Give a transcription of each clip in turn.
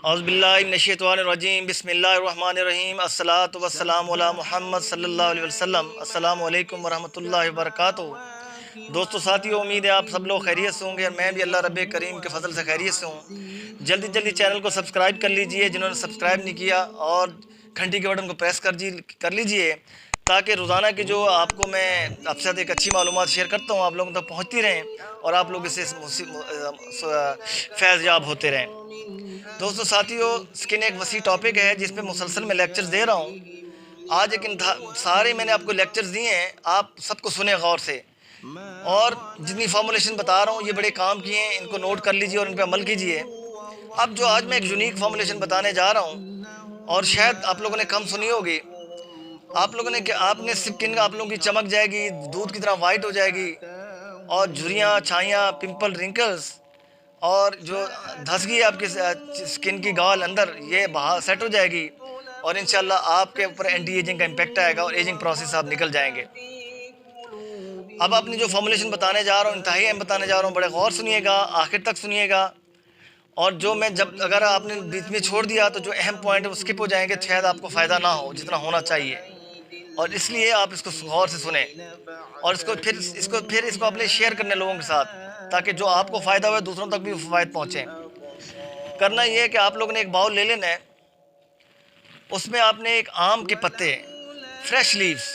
औज़ुबिल्लाहि मिनश्शैतानिर्रजीम बिस्मिल्लाहिर्रहमानिर्रहीम अस्सलातु वस्सलामु अला मुहम्मद सल्लल्लाहु अलैहि वसल्लम। अस्सलामु अलैकुम वरहमतुल्लाहि वबरकातुहू। दोस्तों साथियों, उम्मीद है आप सब लोग खैरियत से होंगे और मैं भी अल्लाह रब्बे करीम के फजल से खैरियत से हूँ। जल्दी जल्दी चैनल को सब्सक्राइब कर लीजिए जिन्होंने सब्सक्राइब नहीं किया, और घंटी के बटन को प्रेस कर लीजिए ताकि रोज़ाना की जो आपको मैं आपके साथ एक अच्छी मालूमात शेयर करता हूँ आप लोगों तक पहुँचती रहें और आप लोग इससे फैज़याब होते रहें। दोस्तों साथियों, स्किन एक वसी टॉपिक है जिस पे मुसलसल मैं लेक्चर्स दे रहा हूँ। आज एक सारे मैंने आपको लेक्चर्स दिए हैं, आप सबको सुने गौर से, और जितनी फॉर्मुलेशन बता रहा हूँ ये बड़े काम किए हैं, इनको नोट कर लीजिए और इन पर अमल कीजिए। अब जो आज मैं एक यूनिक फॉर्मुलेशन बताने जा रहा हूँ और शायद आप लोगों ने कम सुनी होगी, आपने स्किन आप लोगों की चमक जाएगी, दूध की तरह वाइट हो जाएगी, और झुर्रियाँ, छाइयाँ, पिंपल, रिंकल्स और जो धसगी है आपकी स्किन की गाल अंदर, ये बाहर सेट हो जाएगी, और इंशाल्लाह आपके ऊपर एंटी एजिंग का इम्पैक्ट आएगा और एजिंग प्रोसेस आप निकल जाएंगे। अब आपने जो फॉर्मुलेशन बताने जा रहा हूँ, इंतहाई अहम बताने जा रहा हूँ, बड़े गौर सुनिएगा, आखिर तक सुनिएगा। और जो मैं अगर आपने बीच में छोड़ दिया तो जो अहम पॉइंट है वो स्किप हो जाएंगे, शायद आपको फ़ायदा ना हो जितना होना चाहिए, और इसलिए आप इसको गौर से सुने और इसको अपने शेयर करने लोगों के साथ, ताकि जो आपको फ़ायदा हुआ दूसरों तक भी फ़ायदा पहुँचे। करना ये है कि आप लोगों ने एक बाउल ले लेना है, उसमें आपने एक आम के पत्ते, फ्रेश लीव्स,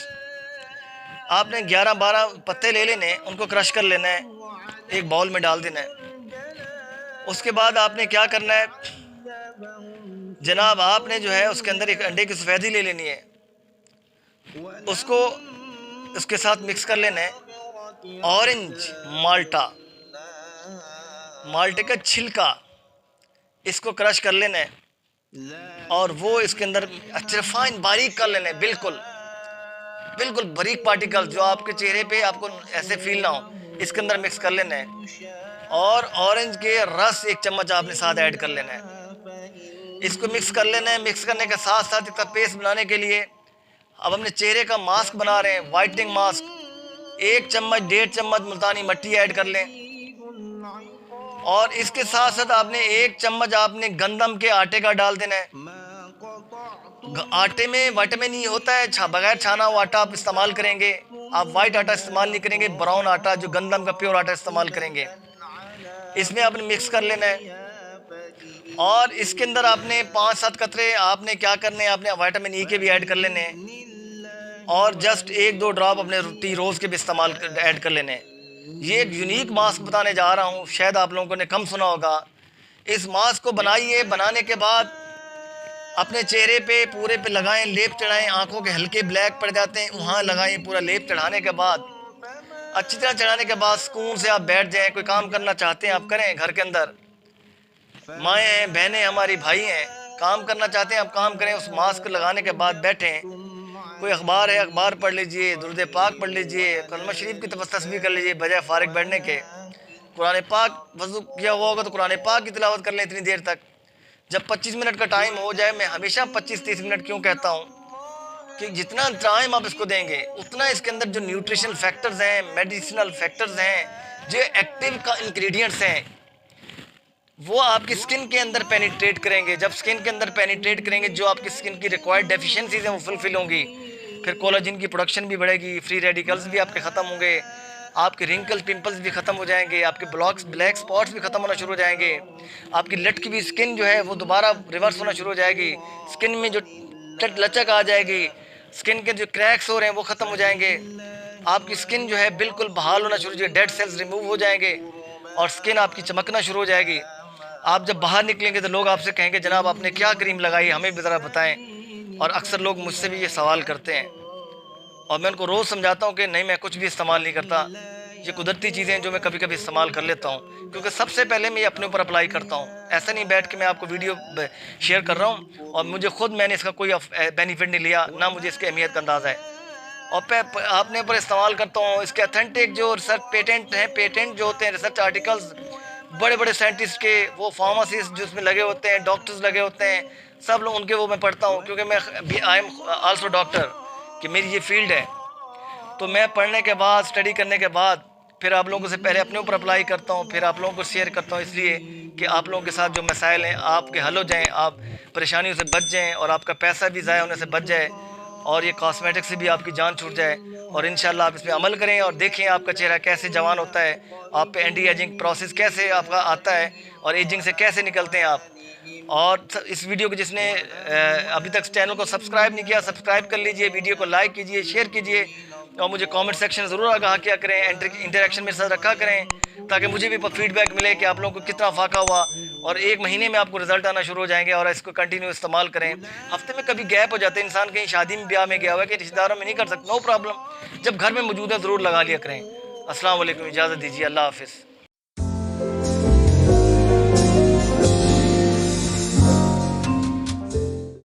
आपने 11-12 पत्ते ले लेने, उनको क्रश कर लेना है, एक बाउल में डाल देना है। उसके बाद आपने क्या करना है जनाब, आपने जो है उसके अंदर एक अंडे की सफ़ेदी ले लेनी है, उसको उसके साथ मिक्स कर लेना है। ऑरेंज माल्टे का छिलका, इसको क्रश कर लेना है और वो इसके अंदर अच्छे फाइन बारीक कर लेना है, बिल्कुल बारीक पार्टिकल जो आपके चेहरे पे आपको ऐसे फील ना हो, इसके अंदर मिक्स कर लेना है। और ऑरेंज के रस 1 चम्मच आपने साथ ऐड कर लेना है, इसको मिक्स कर लेना है। मिक्स करने के साथ साथ इसका पेस्ट बनाने के लिए अब अपने चेहरे का मास्क बना रहे हैं, वाइटनिंग मास्क, 1 चम्मच 1.5 चम्मच मुल्तानी मट्टी ऐड कर लें, और इसके साथ साथ आपने 1 चम्मच आपने गंदम के आटे का डाल देना है। आटे में विटामिन ई होता है, बगैर छाना हुआ आटा आप इस्तेमाल करेंगे, आप वाइट आटा इस्तेमाल नहीं करेंगे, ब्राउन आटा जो गंदम का प्योर आटा इस्तेमाल करेंगे। इसमें आपने मिक्स कर लेना है, और इसके अंदर आपने 5-7 कतरे आपने क्या करने हैं, आपने विटामिन ई के भी ऐड कर लेने हैं, और जस्ट 1-2 ड्रॉप अपने टी रोज़ के भी इस्तेमाल ऐड कर लेने हैं। ये एक यूनिक मास्क बताने जा रहा हूँ, शायद आप लोगों ने कम सुना होगा। इस मास्क को बनाइए, बनाने के बाद अपने चेहरे पे पूरे पे लगाएं, लेप चढ़ाएं, आंखों के हल्के ब्लैक पड़ जाते हैं वहाँ लगाएं, पूरा लेप चढ़ाने के बाद, अच्छी तरह चढ़ाने के बाद सुकून से आप बैठ जाएं। कोई काम करना चाहते हैं आप करें, घर के अंदर माएँ हैं, बहनें हमारी, भाई हैं, काम करना चाहते हैं आप काम करें, उस मास्क लगाने के बाद बैठें। कोई अखबार है, अखबार पढ़ लीजिए, दुरूद पाक पढ़ लीजिए, कलमा शरीफ की तस्बीह कर लीजिए बजाय फारिग बैठने के। कुरान पाक, वज़ू किया हुआ होगा तो कुरान पाक की तिलावत कर लें इतनी देर तक, जब 25 मिनट का टाइम हो जाए। मैं हमेशा 25-30 मिनट क्यों कहता हूँ कि जितना टाइम आप इसको देंगे उतना इसके अंदर जो न्यूट्रिशनल फैक्टर्स हैं, मेडिसिनल फैक्टर्स हैं, जो एक्टिव का इंग्रेडिएंट्स हैं, वो आपकी स्किन के अंदर पेनिट्रेट करेंगे। जब स्किन के अंदर पेनिट्रेट करेंगे, जो आपकी स्किन की रिक्वायर्ड डेफिशिएंसीज हैं वो फुलफिल होंगी, फिर कोलाजन की प्रोडक्शन भी बढ़ेगी, फ्री रेडिकल्स भी आपके ख़त्म होंगे, आपके रिंकल्स, पिंपल्स भी ख़त्म हो जाएंगे, आपके ब्लैक स्पॉट्स भी ख़त्म होना शुरू हो जाएंगे, आपकी लटकी भी स्किन जो है वो दोबारा रिवर्स होना शुरू हो जाएगी, स्किन में जो लचक आ जाएगी, स्किन के जो क्रैक्स हो रहे हैं वो ख़त्म हो जाएंगे, आपकी स्किन जो है बिल्कुल बहाल होना शुरू हो जाएगी, डेड सेल्स रिमूव हो जाएंगे और स्किन आपकी चमकना शुरू हो जाएगी। आप जब बाहर निकलेंगे तो लोग आपसे कहेंगे जनाब आपने क्या क्रीम लगाई, हमें भी ज़रा बताएं। और अक्सर लोग मुझसे भी ये सवाल करते हैं, और मैं उनको रोज़ समझाता हूँ कि नहीं, मैं कुछ भी इस्तेमाल नहीं करता, ये कुदरती चीज़ें जो मैं कभी कभी इस्तेमाल कर लेता हूँ, क्योंकि सबसे पहले मैं ये अपने ऊपर अप्लाई करता हूँ। ऐसा नहीं बैठ के मैं आपको वीडियो शेयर कर रहा हूँ और मुझे खुद मैंने इसका कोई बेनिफिट नहीं लिया, ना मुझे इसकी अहमियत का अंदाज़ा है, और अपने ऊपर इस्तेमाल करता हूँ। इसके अथेंटिक जो रिसर्च पेटेंट जो होते हैं, रिसर्च आर्टिकल्स बड़े बड़े साइंटिस्ट के, वो फार्मासिस्ट जो इसमें लगे होते हैं, डॉक्टर्स लगे होते हैं, सब लोग उनके वो मैं पढ़ता हूँ, क्योंकि मैं आई एम आल्सो डॉक्टर, कि मेरी ये फील्ड है। तो मैं पढ़ने के बाद, स्टडी करने के बाद फिर आप लोगों से पहले अपने ऊपर अप्लाई करता हूँ, फिर आप लोगों को शेयर करता हूँ, इसलिए कि आप लोगों के साथ जो मसाइल हैं आपके हल हो जाएँ, आप परेशानियों से बच जाएँ और आपका पैसा भी ज़ाया होने से बच जाए और ये कॉस्मेटिक से भी आपकी जान छूट जाए। और इंशाल्लाह आप इस पर अमल करें और देखें आपका चेहरा कैसे जवान होता है, आप पे एंटी एजिंग प्रोसेस कैसे आपका आता है और एजिंग से कैसे निकलते हैं आप। और इस वीडियो को जिसने अभी तक चैनल को सब्सक्राइब नहीं किया, सब्सक्राइब कर लीजिए, वीडियो को लाइक कीजिए, शेयर कीजिए और मुझे कमेंट सेक्शन में ज़रूर आगाह किया करें, इंटरेक्शन मेरे साथ रखा करें ताकि मुझे भी फीडबैक मिले कि आप लोगों को कितना फ़ाका हुआ। और 1 महीने में आपको रिजल्ट आना शुरू हो जाएंगे और इसको कंटिन्यू इस्तेमाल करें। हफ्ते में कभी गैप हो जाते हैं, इंसान कहीं शादी में ब्याह में गया हुआ है कि रिश्तेदारों में नहीं कर सकते, नो प्रॉब्लम, जब घर में मौजूद है ज़रूर लगा लिया करें। अस्सलाम वालेकुम, इजाज़त दीजिए, अल्लाह हाफ़िज़।